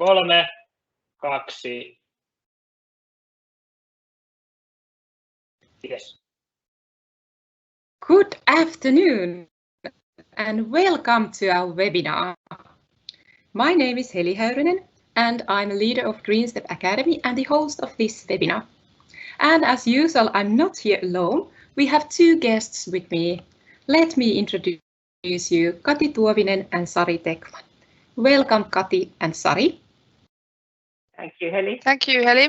3, 2. Yes. Good afternoon and welcome to our webinar. My name is Heli Häyrynen and I'm a leader of Green Step Academy and the host of this webinar. And as usual, I'm not here alone. We have two guests with me. Let me introduce you, Kati Tuovinen and Sari Tekman. Welcome, Kati and Sari. Thank you, Heli. Thank you, Heli.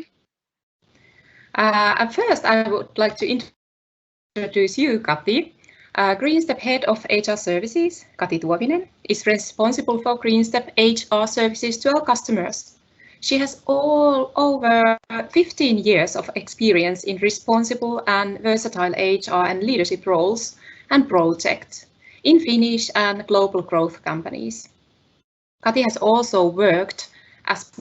First, I would like to introduce you, Kati. Green Step Head of HR Services, Kati Tuovinen, is responsible for Green Step HR services to our customers. She has over 15 years of experience in responsible and versatile HR and leadership roles and projects in Finnish and global growth companies. Kati has also worked as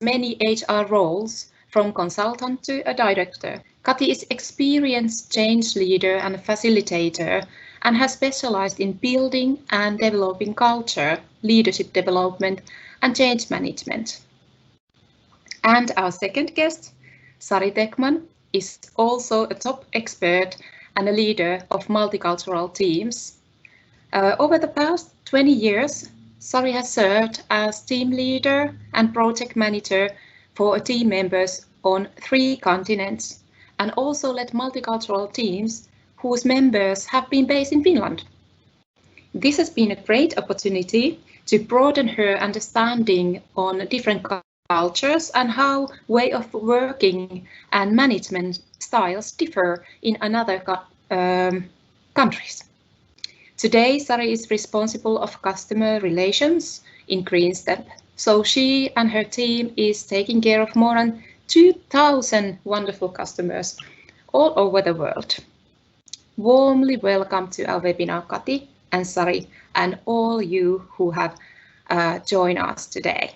many HR roles from consultant to a director. Kati is experienced change leader and facilitator and has specialized in building and developing culture, leadership development and change management. And our second guest, Sari Tekman, is also a top expert and a leader of multicultural teams. Over the past 20 years, Sari has served as team leader and project manager for team members on 3 continents and also led multicultural teams whose members have been based in Finland. This has been a great opportunity to broaden her understanding on different cultures and how way of working and management styles differ in other countries. Today, Sari is responsible of customer relations in Green Step, so she and her team is taking care of more than 2,000 wonderful customers all over the world. Warmly welcome to our webinar, Kati and Sari, and all you who have joined us today.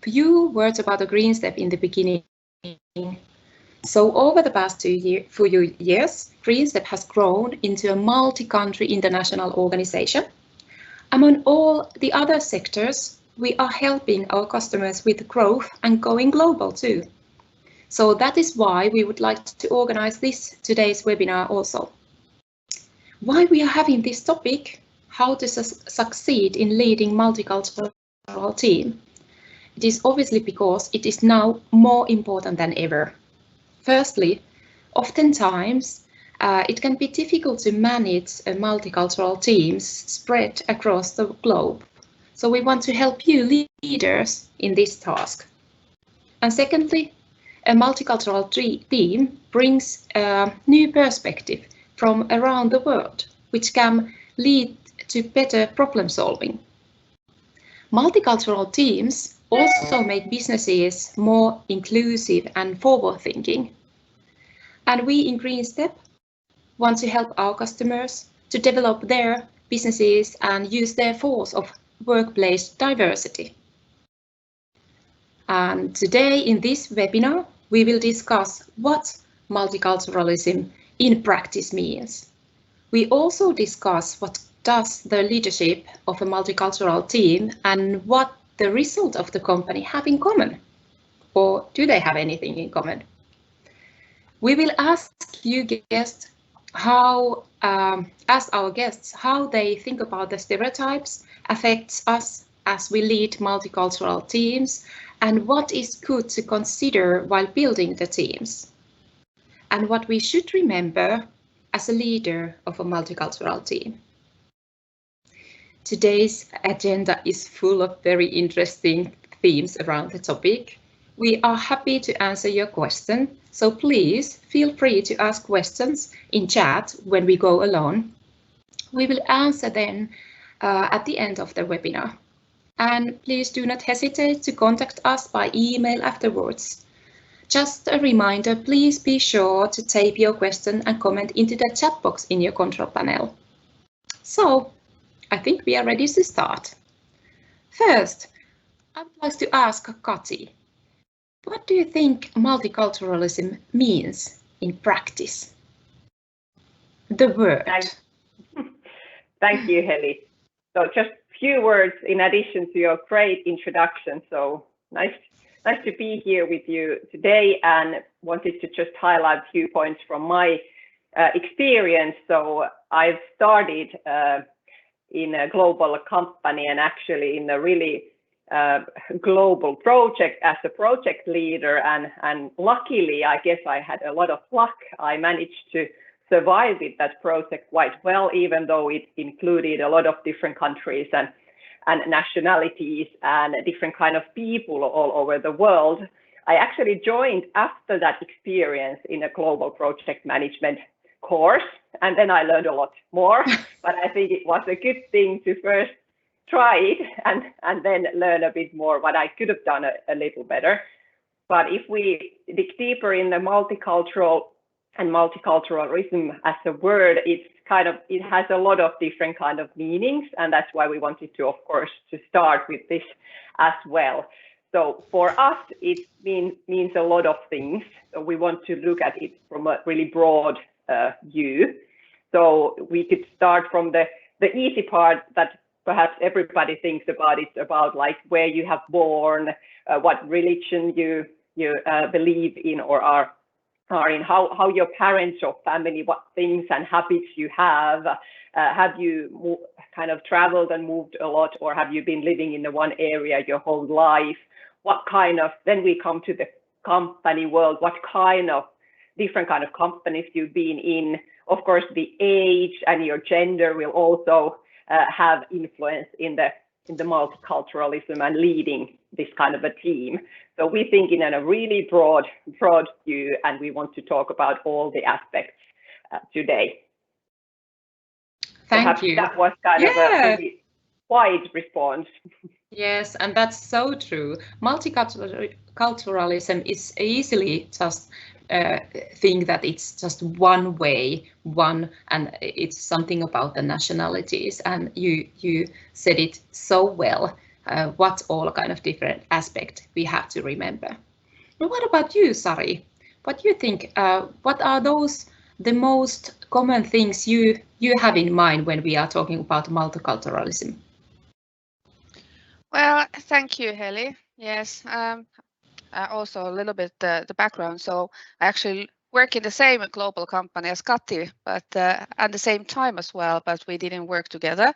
Few words about the Green Step in the beginning. So over the past few years, Green Step has grown into a multi-country international organization. Among all the other sectors, we are helping our customers with growth and going global too. So that is why we would like to organize today's webinar also. Why we are having this topic, how to succeed in leading multicultural team. It is obviously because it is now more important than ever. Firstly, oftentimes it can be difficult to manage multicultural teams spread across the globe. So we want to help you leaders in this task. And secondly, a multicultural team brings a new perspective from around the world, which can lead to better problem solving. Multicultural teams also make businesses more inclusive and forward-thinking. And we in Green Step want to help our customers to develop their businesses and use their force of workplace diversity. And today in this webinar, we will discuss what multiculturalism in practice means. We also discuss what does the leadership of a multicultural team and what the result of the company have in common, or do they have anything in common? We will ask you guests how they think about the stereotypes affects us as we lead multicultural teams and what is good to consider while building the teams and what we should remember as a leader of a multicultural team. Today's agenda is full of very interesting themes around the topic. We are happy to answer your question, so please feel free to ask questions in chat when we go along. We will answer them at the end of the webinar. And please do not hesitate to contact us by email afterwards. Just a reminder, please be sure to type your question and comment into the chat box in your control panel. So, I think we are ready to start. First, I would like to ask Kati, what do you think multiculturalism means in practice? The word. Thank you, Heli. So just few words in addition to your great introduction. So nice to be here with you today, and wanted to just highlight a few points from my experience. So I've started in a global company, and actually in a really global project as a project leader, and luckily, I guess I had a lot of luck. I managed to survive with that project quite well, even though it included a lot of different countries and nationalities and different kind of people all over the world. I actually joined after that experience in a global project management course, and then I learned a lot more, but I think it was a good thing to first try it and then learn a bit more what I could have done a little better. But if we dig deeper in the multicultural and multiculturalism as a word, it has a lot of different kind of meanings, and that's why we wanted to, of course, to start with this as well. So for us, it means a lot of things. So we want to look at it from a really broad view. So we could start from the easy part that perhaps everybody thinks about it, about like where you have born, what religion you believe in or are in, how your parents or family, what things and habits you have you kind of traveled and moved a lot, or have you been living in the one area your whole life? What kind of, then we come to the company world, what kind of different kind of companies you've been in. Of course, the age and your gender will also have influence in the multiculturalism and leading this kind of a team. So we think in a really broad view, and we want to talk about all the aspects today. Thank you. That was kind of a really wide response. Yes, and that's so true. Multiculturalism is easily just think that it's just one way, and it's something about the nationalities. And you said it so well. What all kind of different aspects we have to remember. But what about you, Sari? What do you think? What are the most common things you have in mind when we are talking about multiculturalism? Well, thank you, Heli. Yes, also a little bit the background. So I actually work in the same global company as Kati, but at the same time as well, but we didn't work together.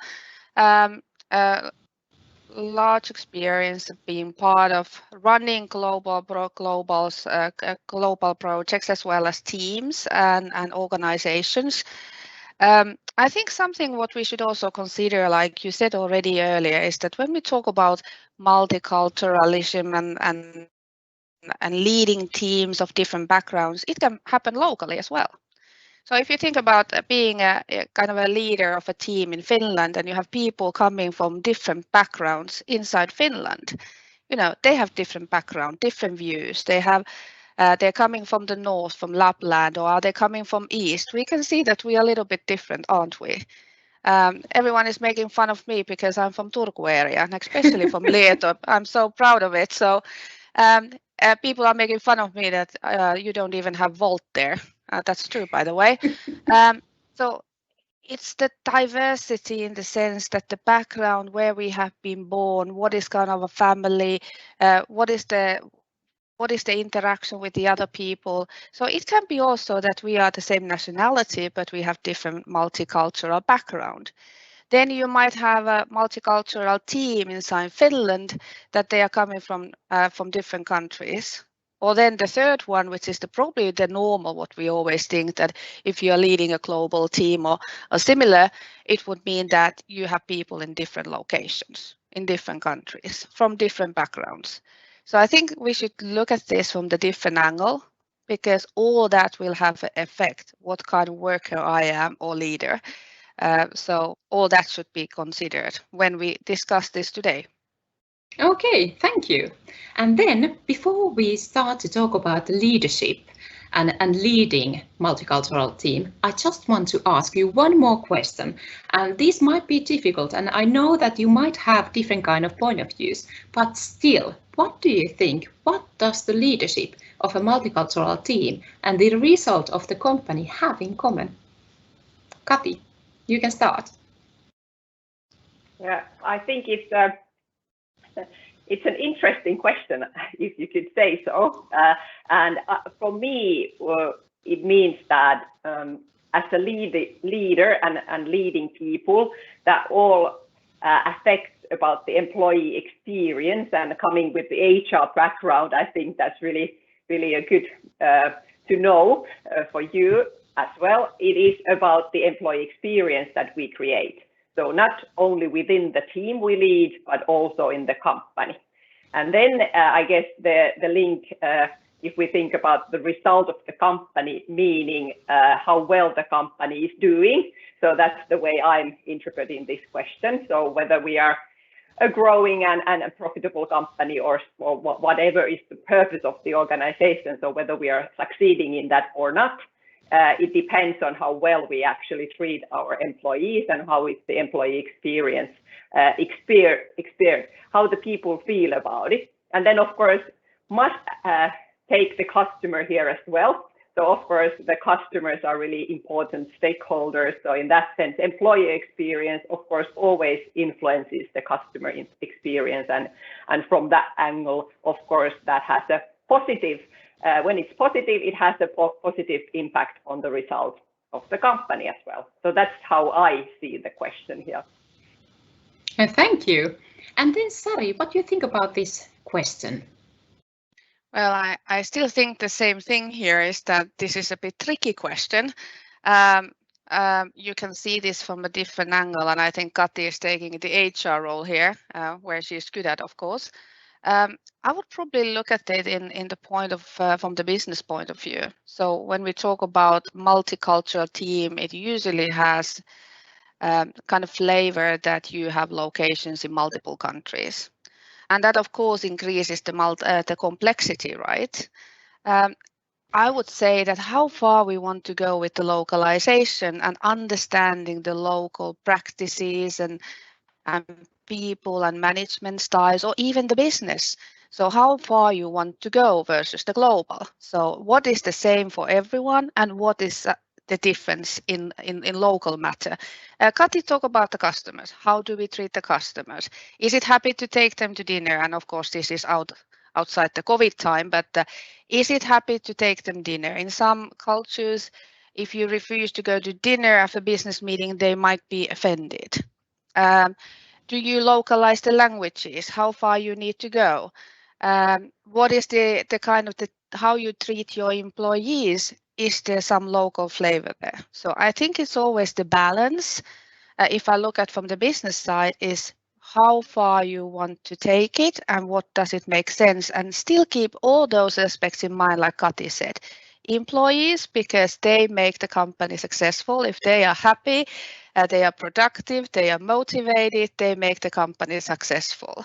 Large experience of being part of running global projects as well as teams and organizations. I think something what we should also consider, like you said already earlier, is that when we talk about multiculturalism and leading teams of different backgrounds, it can happen locally as well. So if you think about being a kind of a leader of a team in Finland, and you have people coming from different backgrounds inside Finland, they have different background, different views. They're coming from the north, from Lapland, or are they coming from east? We can see that we are a little bit different, aren't we? Everyone is making fun of me because I'm from Turku area, and especially from Lieto. I'm so proud of it. So people are making fun of me that you don't even have Volt there. That's true, by the way. So it's the diversity in the sense that the background, where we have been born, what is kind of a family, what is the interaction with the other people. So it can be also that we are the same nationality, but we have different multicultural background. Then you might have a multicultural team inside Finland that they are coming from different countries. Or then the third one, which is probably the normal, what we always think, that if you are leading a global team or similar, it would mean that you have people in different locations, in different countries, from different backgrounds. So I think we should look at this from the different angle, because all that will have an effect, what kind of worker I am or leader. So all that should be considered when we discuss this today. Okay, thank you. And then before we start to talk about leadership and leading multicultural team, I just want to ask you one more question. And this might be difficult, and I know that you might have different kind of point of views, but still, what do you think? What does the leadership of a multicultural team and the result of the company have in common? Kati, you can start. Yeah, I think it's an interesting question, if you could say so. And for me, it means that as a leader and leading people, that all affects about the employee experience, and coming with the HR background, I think that's really a good to know for you as well. It is about the employee experience that we create. So not only within the team we lead, but also in the company. And then I guess the link, if we think about the result of the company, meaning how well the company is doing. So that's the way I'm interpreting this question. So whether we are a growing and a profitable company, or whatever is the purpose of the organization, so whether we are succeeding in that or not, it depends on how well we actually treat our employees and how is the employee experience, how the people feel about it. And then of course must take the customer here as well. So of course the customers are really important stakeholders. So in that sense, employee experience of course always influences the customer experience, and from that angle, of course, that has a positive. When it's positive, it has a positive impact on the result of the company as well. So that's how I see the question here. Thank you. And then Sari, what do you think about this question? Well, I still think the same thing here, is that this is a bit tricky question. You can see this from a different angle, and I think Kati is taking the HR role here, where she's good at, of course. I would probably look at it in the point of from the business point of view. So when we talk about multicultural team, it usually has kind of flavor that you have locations in multiple countries, and that of course increases the complexity, right? I would say that how far we want to go with the localization and understanding the local practices and people and management styles, or even the business. So how far you want to go versus the global. So what is the same for everyone, and what is the difference in local matter? Kati, talk about the customers. How do we treat the customers? Is it happy to take them to dinner? And of course, this is outside the COVID time, but is it happy to take them dinner? In some cultures, if you refuse to go to dinner after a business meeting, they might be offended. Do you localize the languages? How far you need to go? What is the kind of how you treat your employees? Is there some local flavor there? So I think it's always the balance. If I look at from the business side, is how far you want to take it and what does it make sense, and still keep all those aspects in mind, like Kati said. Employees, because they make the company successful. If they are happy, they are productive, they are motivated, they make the company successful.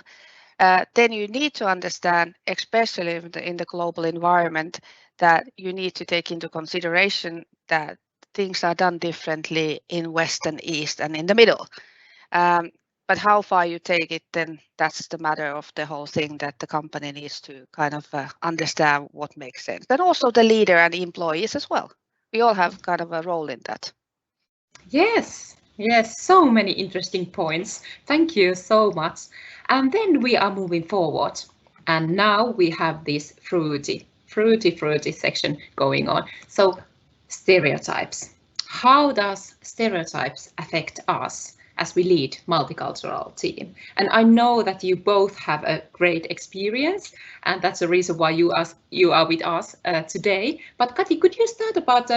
Then you need to understand, especially in the global environment, that you need to take into consideration that things are done differently in West and East and in the middle. But how far you take it, then that's the matter of the whole thing, that the company needs to kind of understand what makes sense. And also the leader and the employees as well. We all have kind of a role in that. Yes, so many interesting points. Thank you so much. And then we are moving forward. And now we have this fruity section going on. So stereotypes. How does stereotypes affect us as we lead multicultural team? And I know that you both have a great experience, and that's the reason why you are with us today. But Kati, could you start about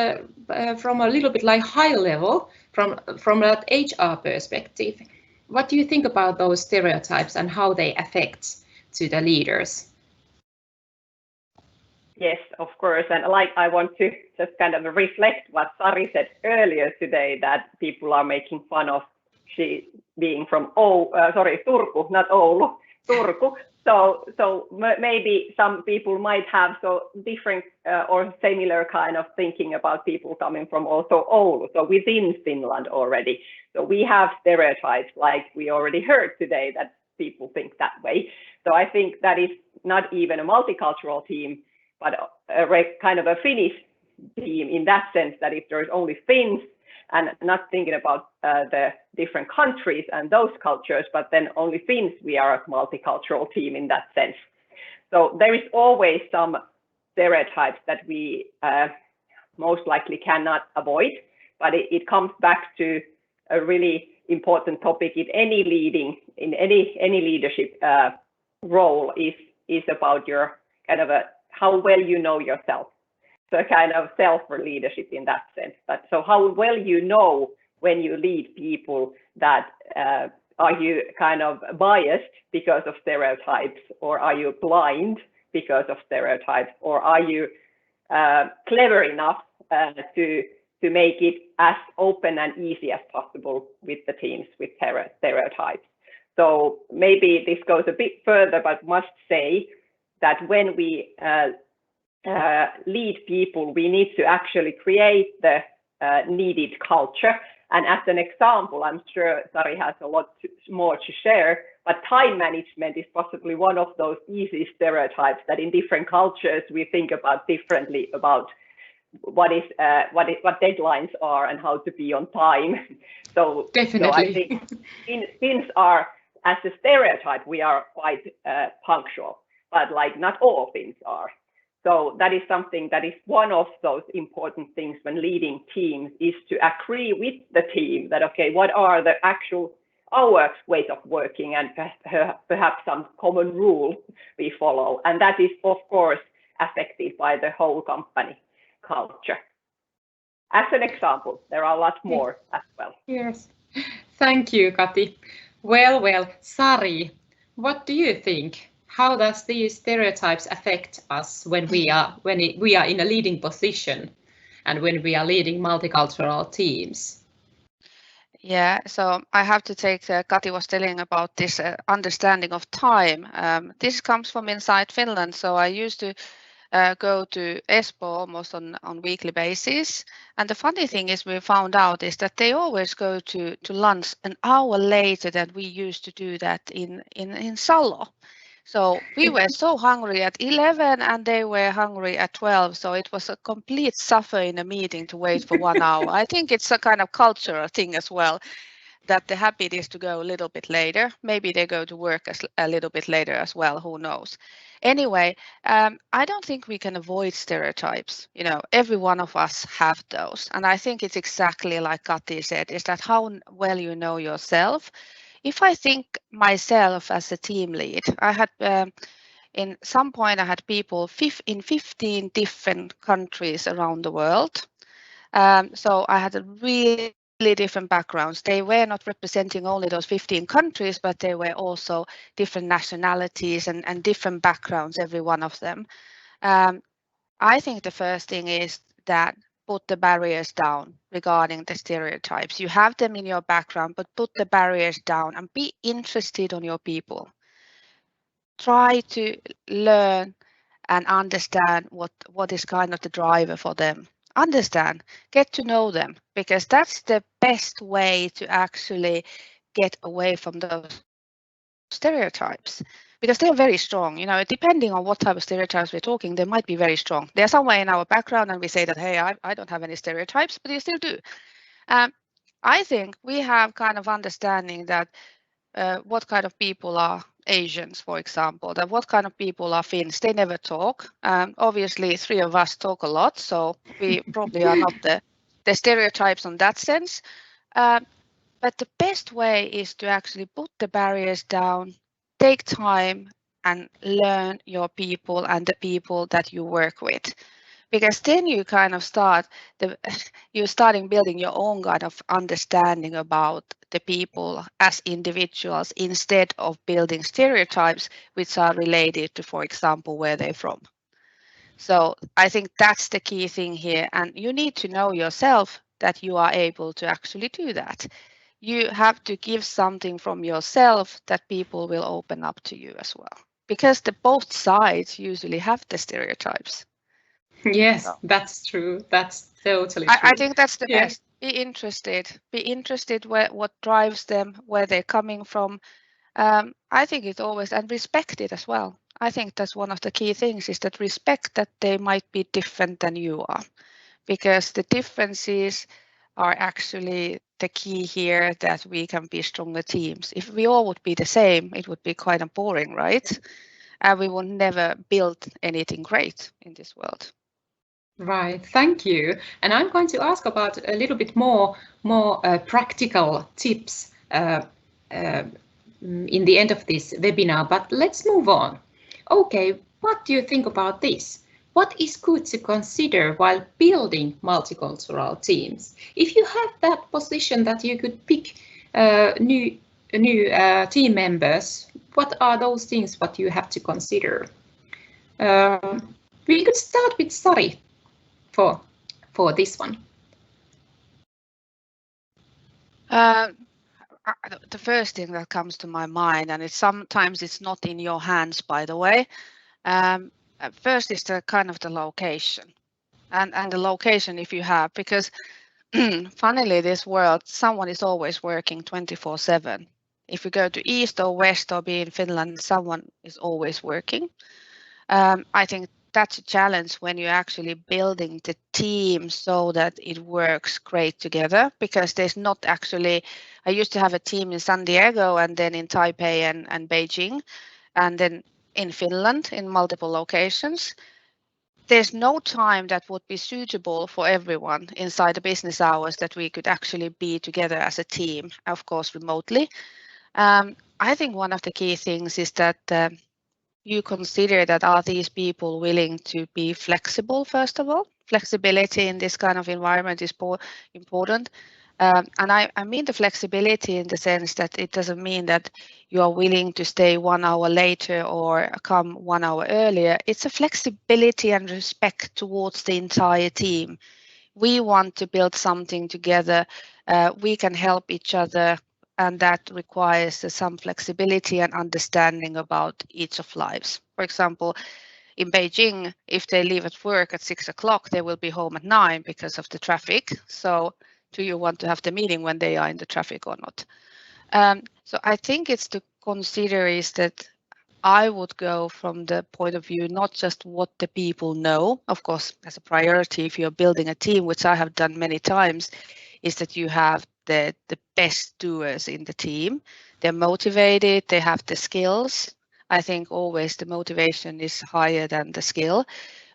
from a little bit like high level, from that HR perspective? What do you think about those stereotypes and how they affect to the leaders? Yes, of course. And like, I want to just kind of reflect what Sari said earlier today, that people are making fun of she being from Turku, not Oulu, Turku. So maybe some people might have so different or similar kind of thinking about people coming from also Oulu, so within Finland already. So we have stereotypes, like we already heard today, that people think that way. So I think that is not even a multicultural team, but a kind of a Finnish team, in that sense that if there's only Finns, and not thinking about the different countries and those cultures, but then only Finns, we are a multicultural team in that sense. So there is always some stereotypes that we most likely cannot avoid, but it comes back to a really important topic in any leadership role is about your kind of how well you know yourself. So kind of self-leadership in that sense. But so how well you know when you lead people that are you kind of biased because of stereotypes, or are you blind because of stereotypes, or are you clever enough to make it as open and easy as possible with the teams with stereotypes. So maybe this goes a bit further, but must say that when we lead people, we need to actually create the needed culture. And as an example, I'm sure Sari has a lot more to share, but time management is possibly one of those easy stereotypes that in different cultures we think about differently about what deadlines are and how to be on time. So definitely. So I think Finns are, as a stereotype, we are quite punctual, but like not all Finns are. So that is something that is one of those important things when leading teams, is to agree with the team that, okay, what are the our ways of working, and perhaps some common rules we follow. And that is, of course, affected by the whole company culture. As an example, there are a lot more as well. Yes, thank you, Kati. Well, Sari, what do you think? How does these stereotypes affect us when we are in a leading position and when we are leading multicultural teams? Yeah, so I have to take, Kati was telling about this understanding of time. This comes from inside Finland. So I used to go to Espoo almost on weekly basis. And the funny thing is we found out is that they always go to lunch an hour later than we used to do that in Salo. So we were so hungry at 11 and they were hungry at 12. So it was a complete suffer in a meeting to wait for 1 hour. I think it's a kind of cultural thing as well, that the habit is to go a little bit later. Maybe they go to work a little bit later as well, who knows. Anyway, I don't think we can avoid stereotypes. You know, every one of us have those. And I think it's exactly like Kati said, is that how well you know yourself. If I think myself as a team lead, I had in some point I had people in 15 different countries around the world. So I had a really different backgrounds. They were not representing only those 15 countries, but they were also different nationalities and different backgrounds, every one of them. I think the first thing is that put the barriers down regarding the stereotypes. You have them in your background, but put the barriers down and be interested on your people. Try to learn and understand what is kind of the driver for them. Understand, get to know them, because that's the best way to actually get away from those stereotypes, because they're very strong. You know, depending on what type of stereotypes we're talking, they might be very strong. They're somewhere in our background and we say that, hey, I don't have any stereotypes, but you still do. I think we have kind of understanding that what kind of people are Asians, for example, that what kind of people are Finns. They never talk. Obviously, three of us talk a lot, so we probably are not the stereotypes on that sense. But the best way is to actually put the barriers down, take time and learn your people and the people that you work with. Because then you kind of you're starting building your own kind of understanding about the people as individuals, instead of building stereotypes which are related to, for example, where they're from. So I think that's the key thing here. And you need to know yourself that you are able to actually do that. You have to give something from yourself that people will open up to you as well. Because both sides usually have the stereotypes. Yes, that's true. That's totally true. I think that's the best. Be interested what drives them, where they're coming from. I think it always, and respect it as well. I think that's one of the key things, is that respect that they might be different than you are, because the differences are actually the key here, that we can be stronger teams. If we all would be the same, it would be kind of boring, right? And we would never build anything great in this world. Right, thank you. And I'm going to ask about a little bit more practical tips in the end of this webinar, but let's move on. Okay, what do you think about this? What is good to consider while building multicultural teams? If you have that position that you could pick new team members, what are those things what you have to consider? We could start with Sari for this one. The first thing that comes to my mind, and sometimes it's not in your hands, by the way. First is the kind of the location, and the location if you have, because funnily this world, someone is always working 24/7. If you go to east or west or be in Finland, someone is always working. I think that's a challenge when you're actually building the team so that it works great together, because there's not actually, I used to have a team in San Diego and then in Taipei and Beijing, and then in Finland in multiple locations. There's no time that would be suitable for everyone inside the business hours that we could actually be together as a team, of course, remotely. I think one of the key things is that you consider that are these people willing to be flexible, first of all. Flexibility in this kind of environment is important. And I mean the flexibility in the sense that it doesn't mean that you are willing to stay 1 hour later or come 1 hour earlier. It's a flexibility and respect towards the entire team. We want to build something together. We can help each other, and that requires some flexibility and understanding about each of lives. For example, in Beijing, if they leave at work at 6 o'clock, they will be home at 9 because of the traffic. So do you want to have the meeting when they are in the traffic or not? So I think it's to consider is that I would go from the point of view, not just what the people know, of course, as a priority, if you're building a team, which I have done many times, is that you have the best doers in the team. They're motivated, they have the skills. I think always the motivation is higher than the skill,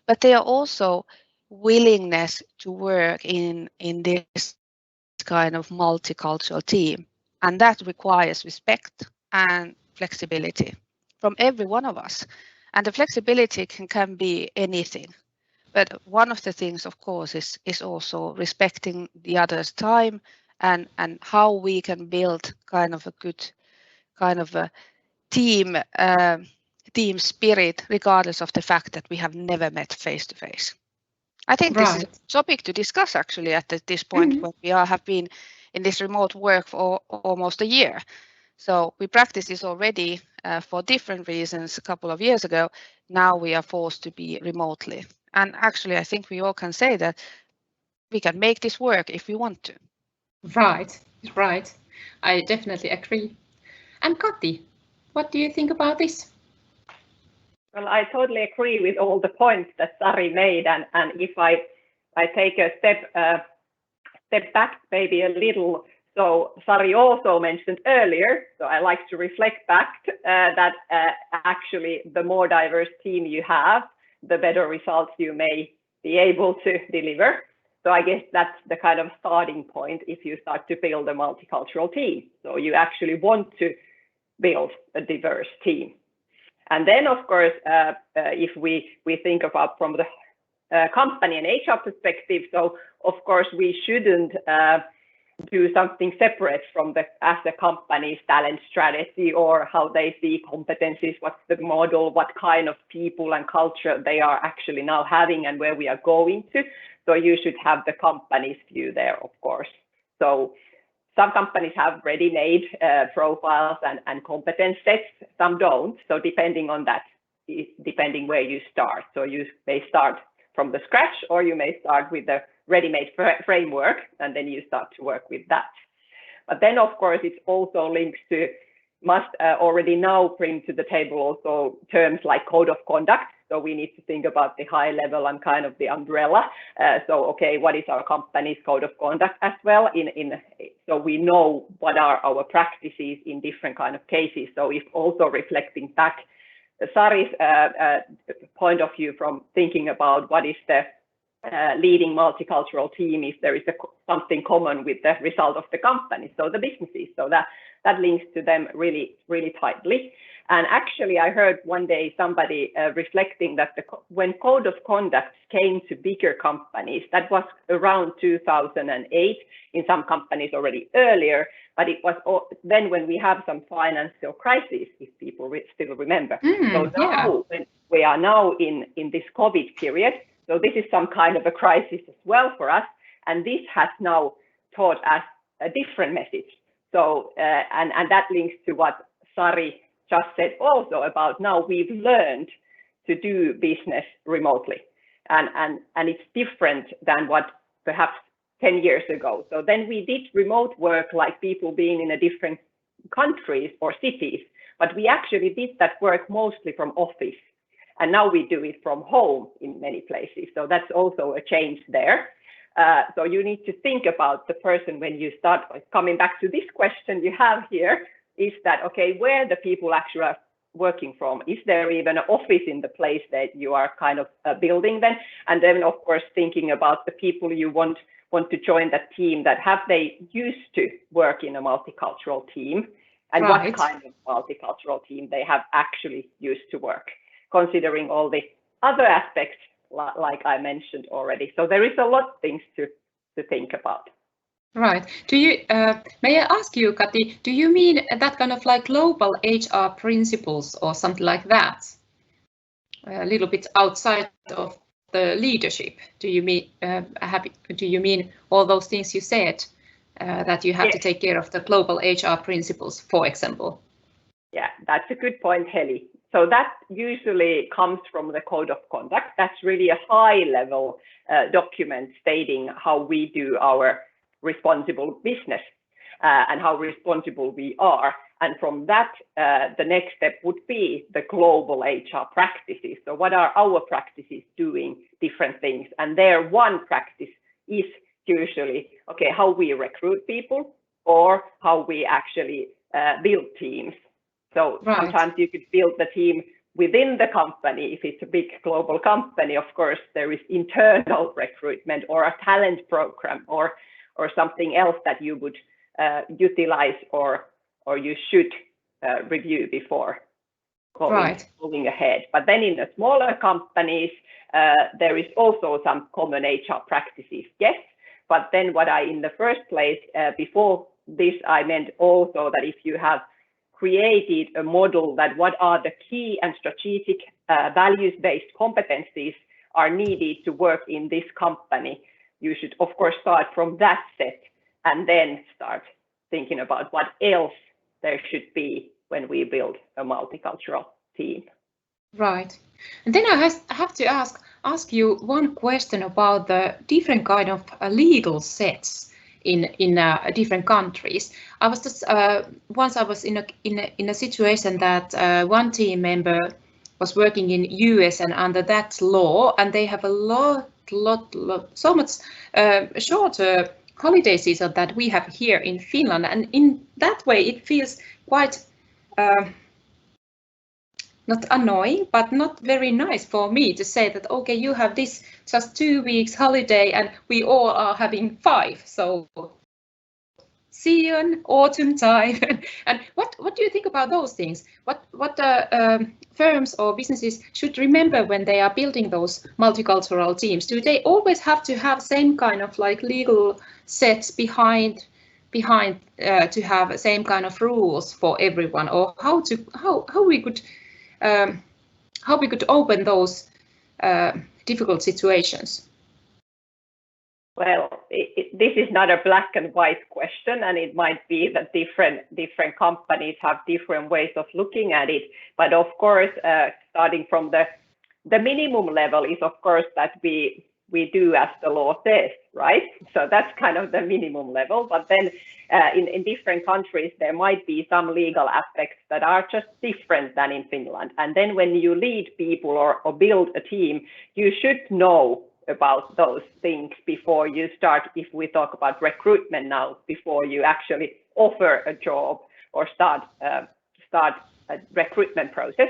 but they are also willingness to work in this kind of multicultural team. And that requires respect and flexibility from every one of us. And the flexibility can be anything. But one of the things, of course, is also respecting the other's time and how we can build kind of a good kind of a team spirit, regardless of the fact that we have never met face to face. I think this is a topic to discuss actually at this point when we have been in this remote work for almost a year. So we practiced this already for different reasons a couple of years ago. Now we are forced to be remotely. And actually, I think we all can say that we can make this work if we want to. Right. I definitely agree. And Kati, what do you think about this? Well, I totally agree with all the points that Sari made, and if I take a step back maybe a little, so Sari also mentioned earlier, so I like to reflect back that actually the more diverse team you have, the better results you may be able to deliver. So I guess that's the kind of starting point if you start to build a multicultural team. So you actually want to build a diverse team. And then, of course, if we think about from the company and HR perspective, so of course we shouldn't do something separate from as a company's talent strategy or how they see competencies, what's the model, what kind of people and culture they are actually now having and where we are going to. So you should have the company's view there, of course. So some companies have ready-made profiles and competence sets, some don't. So depending on that, depending where you start. So you may start from the scratch, or you may start with the ready-made framework, and then you start to work with that. But then, of course, it also links to, must already now bring to the table also terms like code of conduct. So we need to think about the high level and kind of the umbrella. So, okay, what is our company's code of conduct as well? So we know what are our practices in different kind of cases. So if also reflecting back Sari's point of view from thinking about what is the leading multicultural team, if there is something common with the result of the company, so the businesses, so that links to them really, really tightly. And actually, I heard one day somebody reflecting that when code of conduct came to bigger companies, that was around 2008, in some companies already earlier, but it was then when we have some financial crisis, if people still remember. So now, when we are now in this COVID period, so this is some kind of a crisis as well for us, and this has now taught us a different message. So, and that links to what Sari just said also about now we've learned to do business remotely, and it's different than what perhaps 10 years ago. So then we did remote work like people being in a different countries or cities, but we actually did that work mostly from office. And now we do it from home in many places. So that's also a change there. So you need to think about the person when you start coming back to this question you have here, is that, okay, where the people actually are working from? Is there even an office in the place that you are kind of building then? And then, of course, thinking about the people you want to join that team, that have they used to work in a multicultural team, and what kind of multicultural team they have actually used to work, considering all the other aspects like I mentioned already. So there is a lot of things to think about. Right. Do you may I ask you, Kati, do you mean that kind of like global HR principles or something like that? A little bit outside of the leadership. Do you mean all those things you said, that you have to take care of the global HR principles, for example? Yeah, that's a good point, Heli. So that usually comes from the code of conduct. That's really a high level document stating how we do our responsible business and how responsible we are. And from that, the next step would be the global HR practices. So what are our practices doing different things? And there one practice is usually, okay, how we recruit people or how we actually build teams. So sometimes you could build the team within the company. If it's a big global company, of course, there is internal recruitment or a talent program or something else that you would utilize or you should review before going ahead. But then in the smaller companies, there is also some common HR practices, yes. But then what I, in the first place, before this, I meant also that if you have created a model that what are the key and strategic values-based competencies are needed to work in this company, you should of course start from that set and then start thinking about what else there should be when we build a multicultural team. Right. And then I have to ask you one question about the different kind of legal sets in different countries. I was just once I was in a situation that one team member was working in US and under that law, and they have a lot so much shorter holiday season that we have here in Finland, and in that way it feels quite not annoying, but not very nice for me to say that, okay, you have this just 2 weeks holiday and we all are having 5. So see you in autumn time. And what do you think about those things? What firms or businesses should remember when they are building those multicultural teams? Do they always have to have same kind of like legal sets behind to have same kind of rules for everyone, or how we could open those difficult situations? Well, this is not a black and white question, and it might be that different companies have different ways of looking at it. But of course, starting from the minimum level is of course that we do as the law says. right? So that's kind of the minimum level. But then in different countries, there might be some legal aspects that are just different than in Finland. And then when you lead people or build a team, you should know about those things before you start, if we talk about recruitment now, before you actually offer a job or start a recruitment process.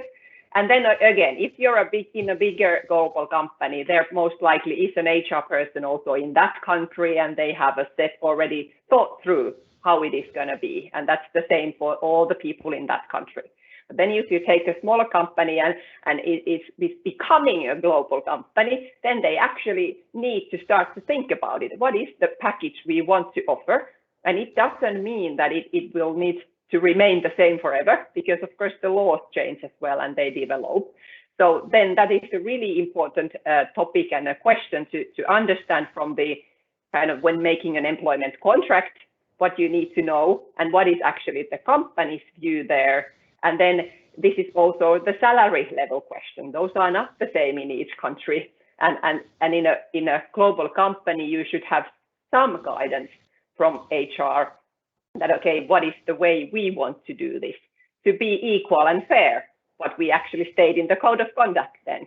And then again, if you're in a bigger global company, there most likely is an HR person also in that country, and they have a set already thought through how it is going to be. And that's the same for all the people in that country. But then if you take a smaller company and it's becoming a global company, then they actually need to start to think about it. What is the package we want to offer? And it doesn't mean that it will need to remain the same forever, because of course the laws change as well and they develop. So then that is a really important topic and a question to understand from the kind of when making an employment contract, what you need to know and what is actually the company's view there. And then this is also the salary level question. Those are not the same in each country. And in a global company, you should have some guidance from HR that, okay, what is the way we want to do this to be equal and fair, what we actually state in the code of conduct then.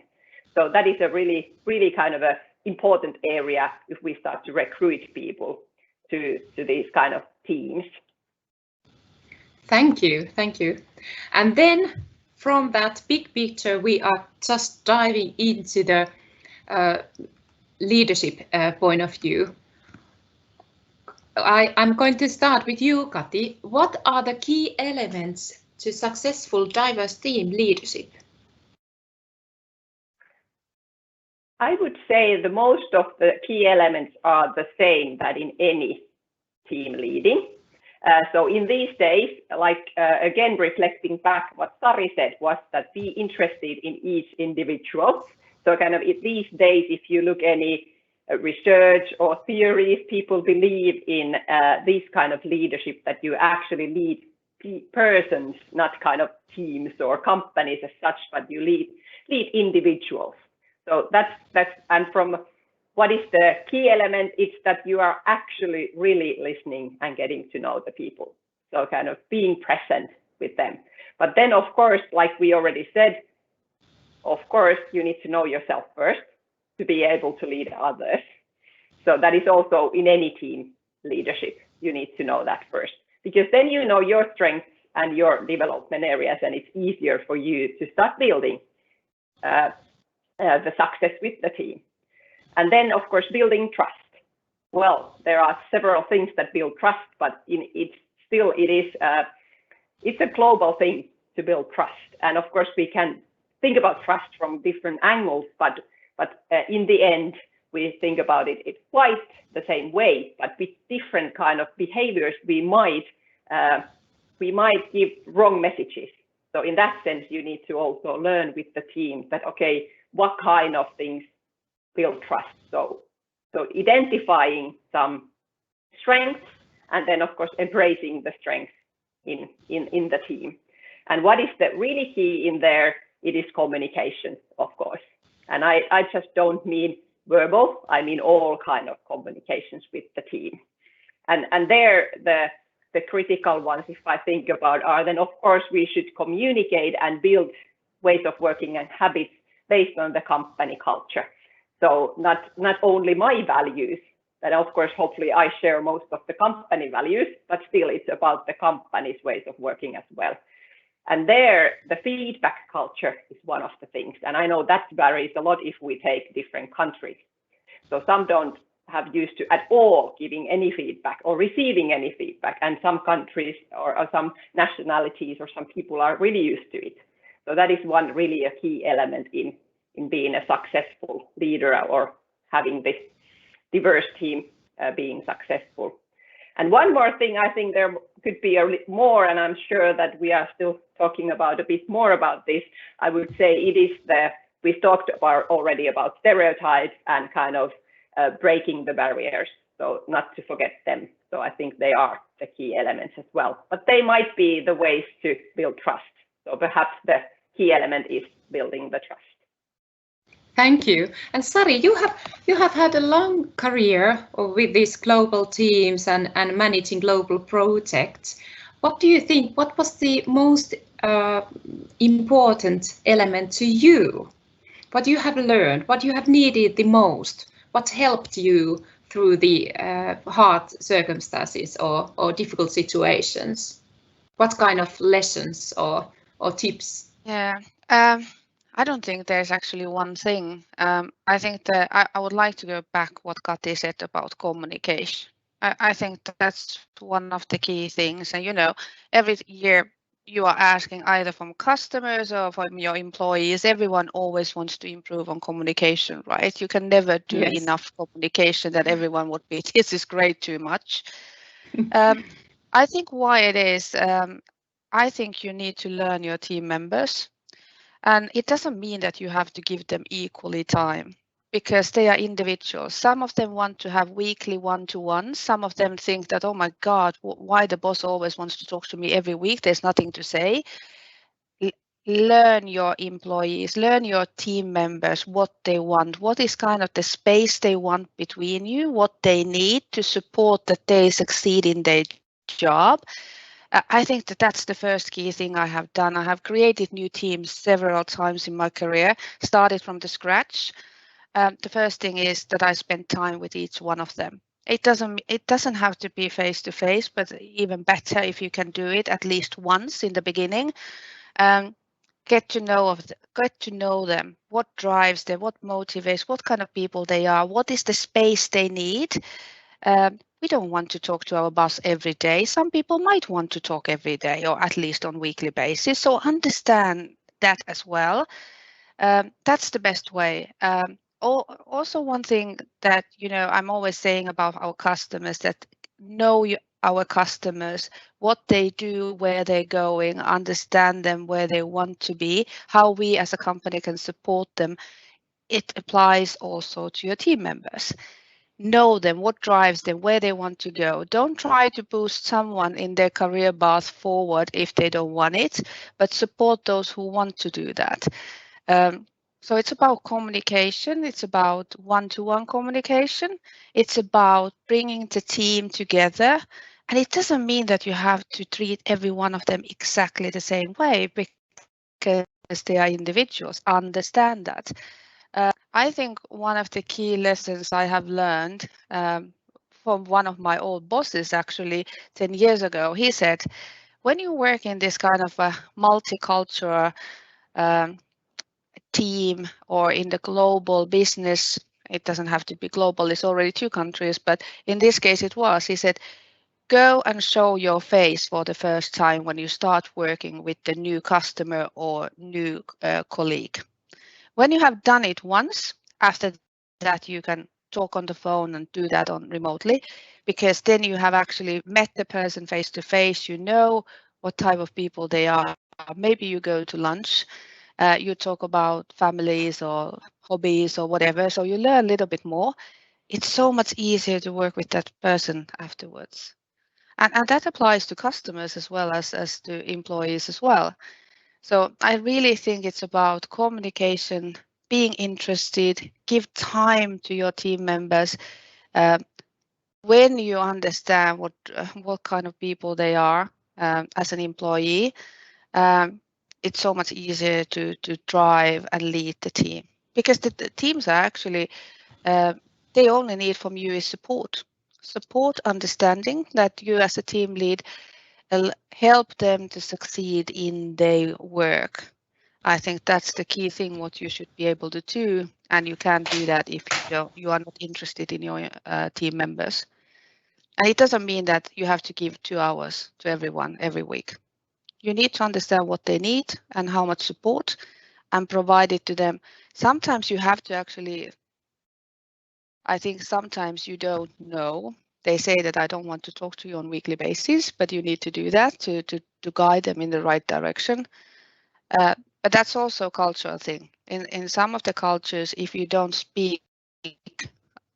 So that is a really, really kind of a important area if we start to recruit people to these kind of teams. Thank you. And then from that big picture, we are just diving into the leadership point of view. I'm going to start with you, Kati. What are the key elements to successful diverse team leadership? I would say the most of the key elements are the same that in any team leading. So in these days, like again, reflecting back what Sari said was that be interested in each individual. So kind of these days, if you look any research or theories, people believe in this kind of leadership, that you actually lead persons, not kind of teams or companies as such, but you lead individuals. So that's and from what is the key element, it's that you are actually really listening and getting to know the people. So kind of being present with them. But then of course, like we already said, of course, you need to know yourself first to be able to lead others. So that is also in any team leadership, you need to know that first, because then you know your strengths and your development areas, and it's easier for you to start building the success with the team. And then of course, building trust. Well, there are several things that build trust, but it's a global thing to build trust. And of course, we can think about trust from different angles, but in the end, we think about it quite the same way, but with different kind of behaviors, we might give wrong messages. So in that sense, you need to also learn with the team that, okay, what kind of things build trust? So identifying some strengths, and then of course embracing the strengths in the team. And what is the really key in there? It is communication, of course. And I just don't mean verbal, I mean all kind of communications with the team. And there the critical ones, if I think about, are then of course we should communicate and build ways of working and habits based on the company culture. So not only my values, that of course hopefully I share most of the company values, but still it's about the company's ways of working as well. And there, the feedback culture is one of the things. And I know that varies a lot if we take different countries. So some don't have used to at all giving any feedback or receiving any feedback. And some countries or some nationalities or some people are really used to it. So that is one really a key element in being a successful leader or having this diverse team being successful. And one more thing, I think there could be a little more, and I'm sure that we are still talking about a bit more about this. I would say it is we've talked about already about stereotypes and kind of breaking the barriers. So not to forget them. So I think they are the key elements as well, but they might be the ways to build trust. So perhaps the key element is building the trust. Thank you. And Sari, you have had a long career with these global teams and managing global projects. What do you think? What was the most important element to you? What you have learned? What you have needed the most? What helped you through the hard circumstances or difficult situations? What kind of lessons or tips? Yeah. I don't think there's actually one thing. I think that I would like to go back what Kati said about communication. I think that's one of the key things. And every year you are asking either from customers or from your employees, everyone always wants to improve on communication, right? You can never do enough communication that everyone would be, this is great too much. I think why it is, I think you need to learn your team members. And it doesn't mean that you have to give them equally time because they are individuals. Some of them want to have weekly one-to-ones. Some of them think that, oh my God, why the boss always wants to talk to me every week? There's nothing to say. Learn your employees, learn your team members, what they want, what is kind of the space they want between you, what they need to support that they succeed in their job. I think that that's the first key thing I have done. I have created new teams several times in my career, started from the scratch. The first thing is that I spend time with each one of them. It doesn't have to be face to face, but even better if you can do it at least once in the beginning. Get to know them, what drives them, what motivates, what kind of people they are, what is the space they need. We don't want to talk to our boss every day. Some people might want to talk every day or at least on weekly basis. So understand that as well. That's the best way. Also, one thing that I'm always saying about our customers, that know our customers, what they do, where they're going, understand them, where they want to be, how we as a company can support them. It applies also to your team members. Know them, what drives them, where they want to go. Don't try to boost someone in their career path forward if they don't want it, but support those who want to do that. So it's about communication. It's about one-to-one communication. It's about bringing the team together. And it doesn't mean that you have to treat every one of them exactly the same way because they are individuals. Understand that. I think one of the key lessons I have learned from one of my old bosses, actually 10 years ago, he said, when you work in this kind of a multicultural team or in the global business, it doesn't have to be global, it's already 2 countries, but in this case it was, he said, go and show your face for the first time when you start working with the new customer or new colleague. When you have done it once, after that you can talk on the phone and do that on remotely, because then you have actually met the person face to face, you know what type of people they are. Maybe you go to lunch, you talk about families or hobbies or whatever, so you learn a little bit more. It's so much easier to work with that person afterwards. And that applies to customers as well as to employees as well. So I really think it's about communication, being interested, give time to your team members. When you understand what kind of people they are as an employee, it's so much easier to drive and lead the team, because the teams are actually, they only need from you is support, understanding that you as a team lead help them to succeed in their work. I think that's the key thing what you should be able to do, and you can't do that if you are not interested in your team members. And it doesn't mean that you have to give 2 hours to everyone every week. You need to understand what they need and how much support and provide it to them. Sometimes you have to actually, I think sometimes you don't know. They say that I don't want to talk to you on a weekly basis, but you need to do that to guide them in the right direction. But that's also a cultural thing. In some of the cultures, if you don't speak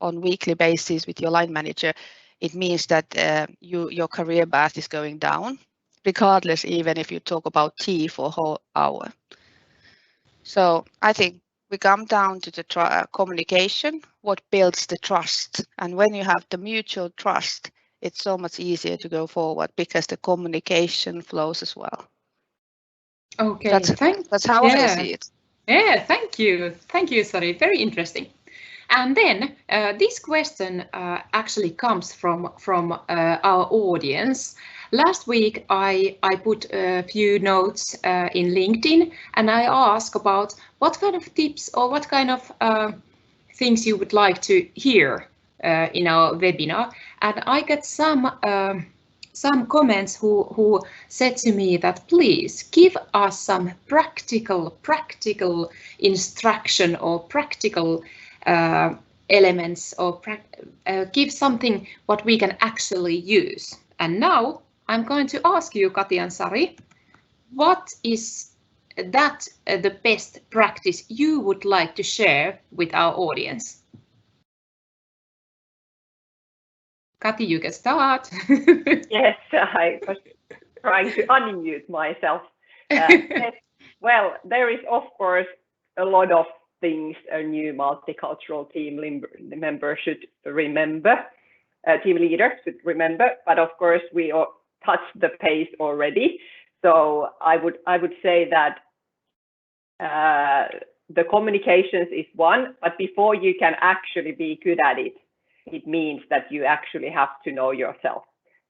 on weekly basis with your line manager, it means that your career path is going down, regardless, even if you talk about tea for a whole hour. So I think we come down to the communication, what builds the trust. And when you have the mutual trust, it's so much easier to go forward because the communication flows as well. Okay, that's how I see it. Yeah, thank you, Sari. Very interesting. And then this question actually comes from our audience. Last week, I put a few notes in LinkedIn, and I asked about what kind of tips or what kind of things you would like to hear in our webinar. And I got some comments who said to me that please give us some practical instruction or practical elements, or give something what we can actually use. And now I'm going to ask you, Kati and Sari, what is the best practice you would like to share with our audience? Kati, you can start. Yes, I was trying to unmute myself. Yes, well, there is, of course, a lot of things a new multicultural team member should remember, team leader should remember, but of course we touched the pace already. So I would say that the communications is one, but before you can actually be good at it, it means that you actually have to know yourself.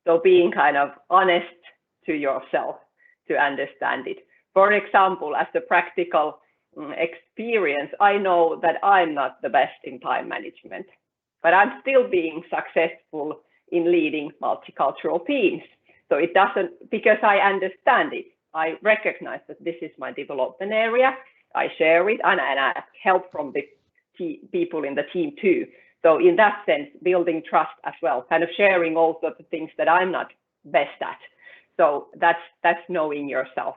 So being kind of honest to yourself to understand it. For example, as a practical experience, I know that I'm not the best in time management, but I'm still being successful in leading multicultural teams. So it doesn't, because I understand it, I recognize that this is my development area, I share it, and I ask help from the people in the team too. So in that sense, building trust as well, kind of sharing also the things that I'm not best at. So that's knowing yourself.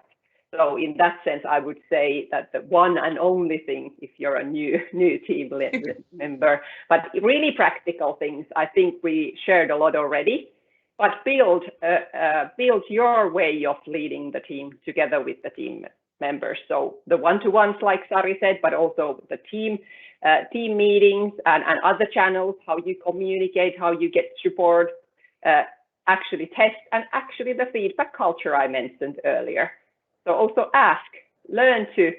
So in that sense, I would say that the one and only thing, if you're a new team member, but really practical things, I think we shared a lot already, but build your way of leading the team together with the team members. So the one-to-ones, like Sari said, but also the team meetings and other channels, how you communicate, how you get support, actually test, and actually the feedback culture I mentioned earlier. So also learn to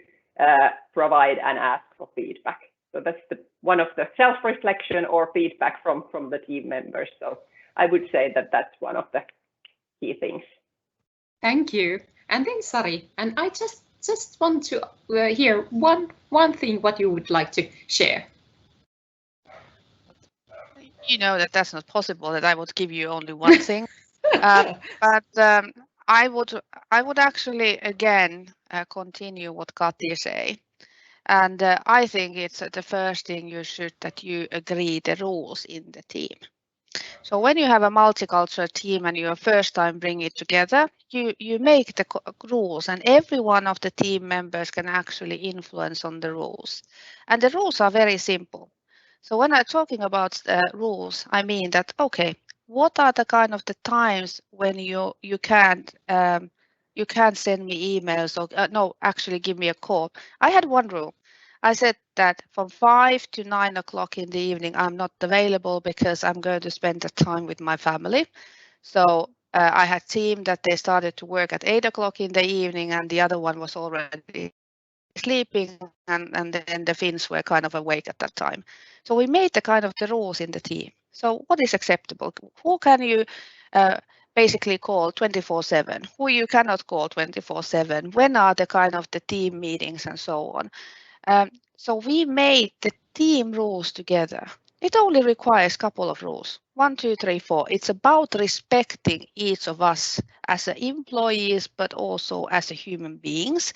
provide and ask for feedback. So that's one of the self-reflection or feedback from the team members. So I would say that that's one of the key things. Thank you. And then Sari, and I just want to hear one thing what you would like to share. You know that that's not possible, that I would give you only one thing. But I would actually again continue what Kati say, and I think it's the first thing that you agree the rules in the team. So when you have a multicultural team and you first time bring it together, you make the rules, and every one of the team members can actually influence on the rules, and the rules are very simple. So when I'm talking about rules, I mean that okay, what are the kind of the times when you can't send me emails or no, actually give me a call. I had one rule. I said that from 5 to 9 o'clock in the evening, I'm not available because I'm going to spend the time with my family. So I had team that they started to work at 8 o'clock in the evening, and the other one was already sleeping, and then the Finns were kind of awake at that time. So we made the kind of the rules in the team. So what is acceptable? Who can you basically call 24/7? Who you cannot call 24/7? When are the kind of the team meetings and so on? So we made the team rules together. It only requires a couple of rules. 1, 2, 3, 4. It's about respecting each of us as employees, but also as human beings.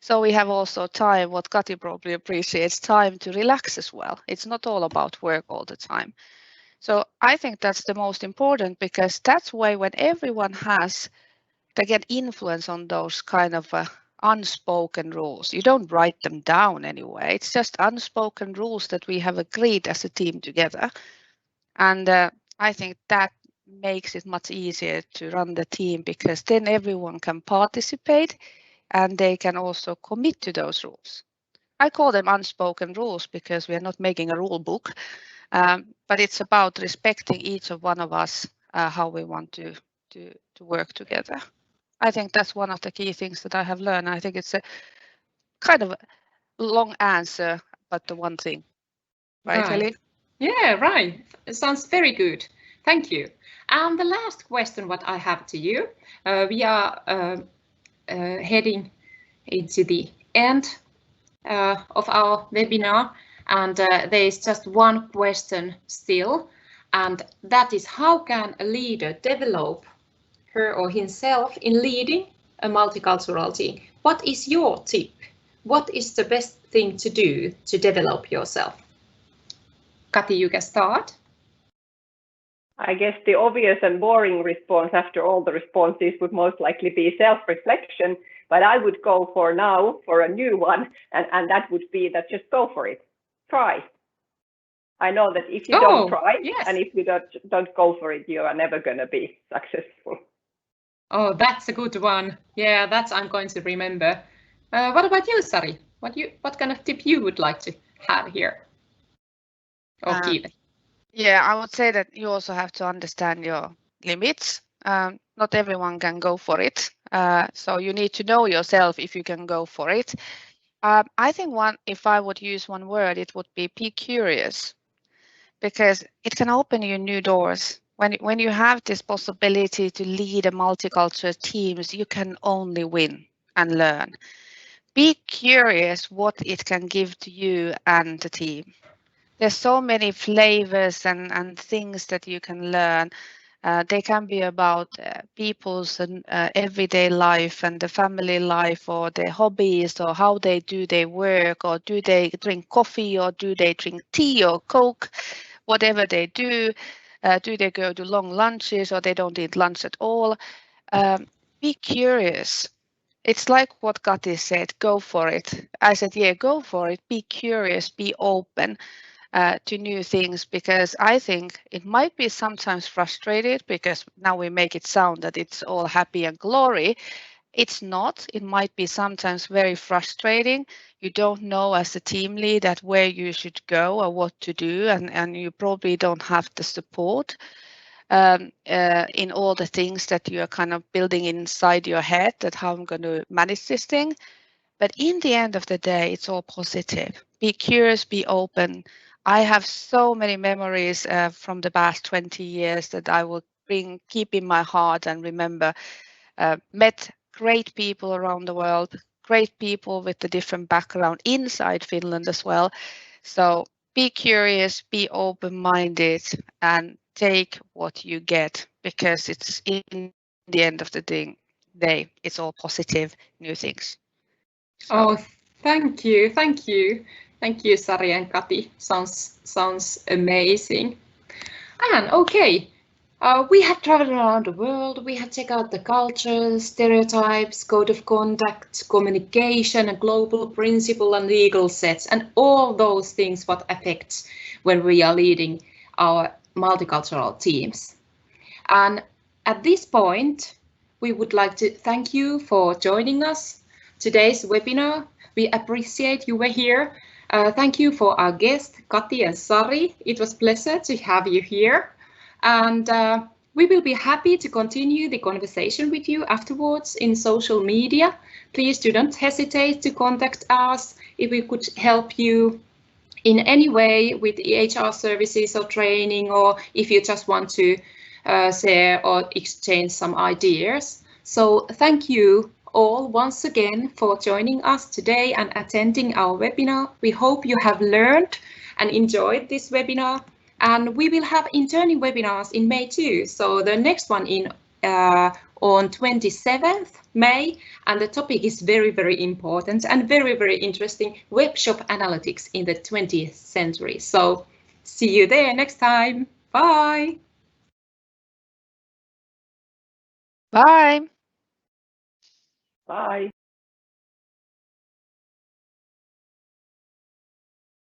So we have also time, what Kati probably appreciates, time to relax as well. It's not all about work all the time. So I think that's the most important, because that's why when everyone they get influence on those kind of unspoken rules. You don't write them down anyway. It's just unspoken rules that we have agreed as a team together. And I think that makes it much easier to run the team, because then everyone can participate and they can also commit to those rules. I call them unspoken rules because we are not making a rule book, but it's about respecting each of one of us, how we want to work together. I think that's one of the key things that I have learned. I think it's a kind of a long answer, but the one thing, right, Heli? Yeah, right. It sounds very good. Thank you. And the last question what I have to you, we are heading into the end of our webinar, and there is just one question still, and that is, how can a leader develop her or himself in leading a multicultural team? What is your tip? What is the best thing to do to develop yourself? Kati, you can start. I guess the obvious and boring response after all the responses would most likely be self-reflection, but I would go for now for a new one, and that would be that just go for it. Try. I know that if you don't try, yes. and if you don't go for it, you are never going to be successful. Oh, that's a good one. Yeah, that's I'm going to remember. What about you, Sari? What kind of tip you would like to have here? Or keep it? Yeah, I would say that you also have to understand your limits. Not everyone can go for it. So you need to know yourself if you can go for it. I think if I would use one word, it would be curious, because it can open you new doors. When you have this possibility to lead a multicultural teams, you can only win and learn. Be curious what it can give to you and the team. There's so many flavors and things that you can learn. They can be about people's everyday life and the family life, or their hobbies, or how they do their work, or do they drink coffee, or do they drink tea or Coke, whatever they do. Do they go to long lunches, or they don't eat lunch at all? Be curious. It's like what Kati said, go for it. I said, yeah, go for it. Be curious, be open to new things, because I think it might be sometimes frustrated, because now we make it sound that it's all happy and glory. It's not. It might be sometimes very frustrating. You don't know as a team lead that where you should go or what to do, and you probably don't have the support in all the things that you are kind of building inside your head, that how I'm going to manage this thing. But in the end of the day, it's all positive. Be curious, be open. I have so many memories from the past 20 years that I will keep in my heart and remember. Met great people around the world, great people with a different background inside Finland as well. So be curious, be open-minded, and take what you get, because it's in the end of the day, it's all positive new things. So. Oh, thank you, Sari and Kati. Sounds amazing. And okay, we have traveled around the world. We have checked out the cultures, stereotypes, code of conduct, communication, and global principle and legal sets, and all those things what affects when we are leading our multicultural teams. And at this point, we would like to thank you for joining us today's webinar. We appreciate you were here. Thank you for our guests, Kati and Sari. It was a pleasure to have you here. And we will be happy to continue the conversation with you afterwards in social media. Please do not hesitate to contact us if we could help you in any way with HR services or training, or if you just want to share or exchange some ideas. So thank you all once again for joining us today and attending our webinar. We hope you have learned and enjoyed this webinar, and we will have interning webinars in May too. So the next one on 27th May, and the topic is very, very important and very, very interesting: web shop analytics in the 20th century. So see you there next time. Bye. Bye. Bye.